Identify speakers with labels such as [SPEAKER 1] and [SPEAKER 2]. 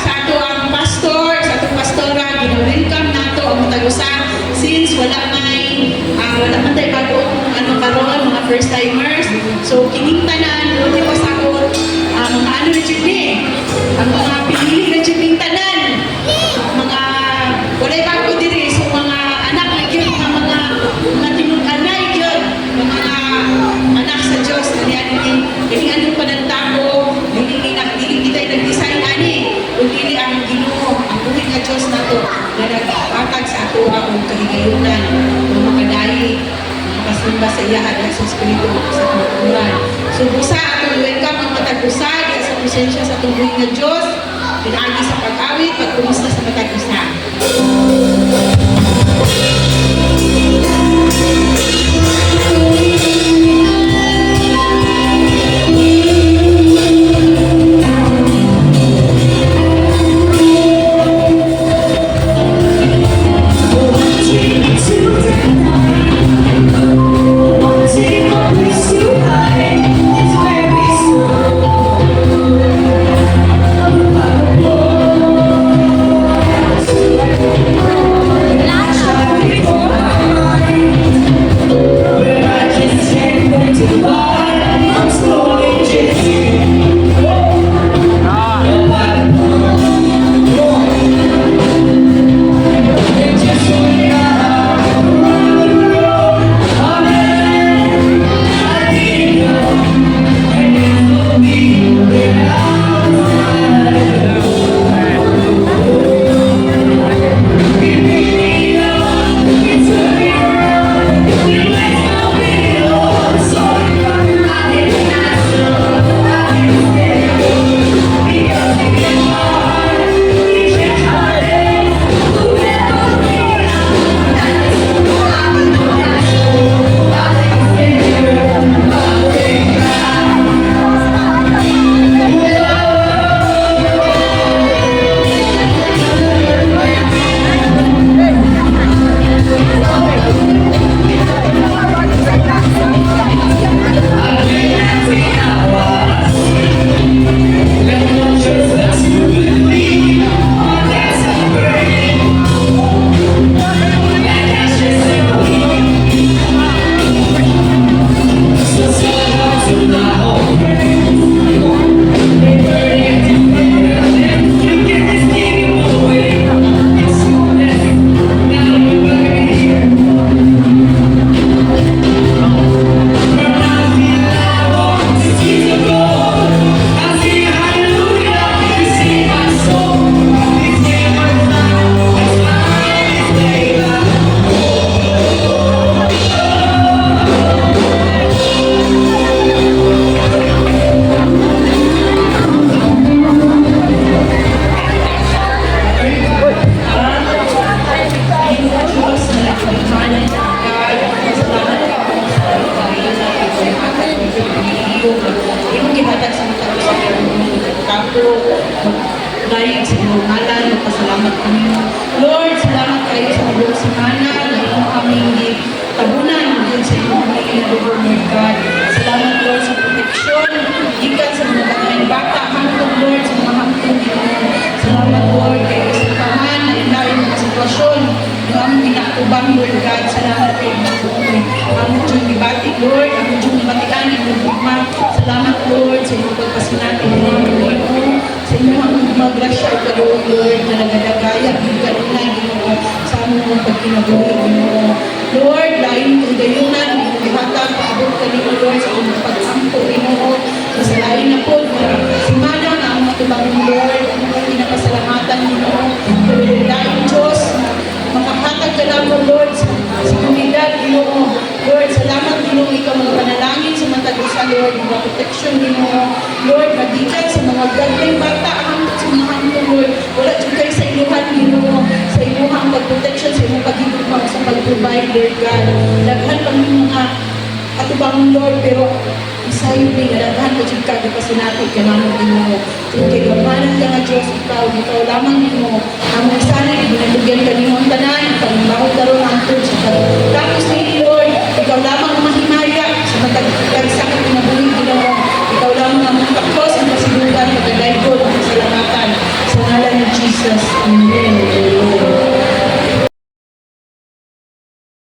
[SPEAKER 1] sa ato ang pastor, sa atong pastora, gina-welcome nato ang matag usa since wala man tayo bagong karon mga first timers. So kining tanan ulit pa sa ako mga na jud ni, ang mga pinili na jud ning tanan, mga walay bago diri, so mga anak na gyud, mga tinud-anay gyud, mga anak sa Dios na kini anong panantako, dili kita nag-design ani, kundi ang Ginoo, ang buhi nga Dios nato na nagpatag sa ato ang kahigayunan, makadai makasimba sa iya at sa Espiritu sa Panginoon. So busa atong welcome ang matag usa sa presensya sa atong buhi nga Dios, pinaagi sa pag-awit, pagkumusta sa matag usa. Dahil sa iyong ngalan, magpasalamat kami. Lord, salamat kayo sa buong semana na iyong aming tabunan din sa iyong pamilya, Lord God. Salamat, Lord, sa proteksyon, ikan sa mga batang bata, hangtong, Lord, sa mga hangtong Ginoo. Salamat, Lord, kayo sa tahan na ilalim mga sitwasyon, yung aming ginakubang, Lord God. Salamat kayo mga buhay. Among Diyong dibatik, Lord, among Diyong dibatikan, among bugma. Salamat, Lord, sa iyong pagpasinatin, Lord, sa inyong maglasya ka, Lord, na nagadagaya, bigkalunan, Ginoo, sa among pagkinabuhi, Ginoo. Lord, lain kong gayunan, ihatag, paabot ka nito, Lord, sa among pag-ampo, Ginoo, sa lain na po, simana na ang matubang, Lord, ang pinapasalamatan, Ginoo, Lord, lain Diyos, makahatag ka lang, Lord, sa komunidad, Ginoo. Lord, salamat, Ginoo, ikaw mga panalangin sa matagusa, Lord, mga proteksyon, Ginoo. Lord, magikan sa mga gagawin bata, hangtod sa mga hangtod, Lord. Wala dyan kayo sa iluhan, Ginoo, sa iluhang pag-protection, sa iluhang pag-ibig, sa pag-provide, Lord God. Laghan kami mga atubang, Lord, pero isayo din, nalaghan ko dyan ka, kasi natin ka naman, Ginoo. Kaya gamanan ka nga, Diyos, ikaw lamang, Ginoo. Among sana, ibinabigyan ka ninyo ang tanan, pag-mahal ka rin ang tools, tapos ni Lord, ikaw lamang ang mahimaya sa matagsakat na buhay, Ginoo. Ikaw lamang ang takos, ang kasilugan, pagkalaygod, ang kasalamatan. Sa ngalan Jesus. Amen.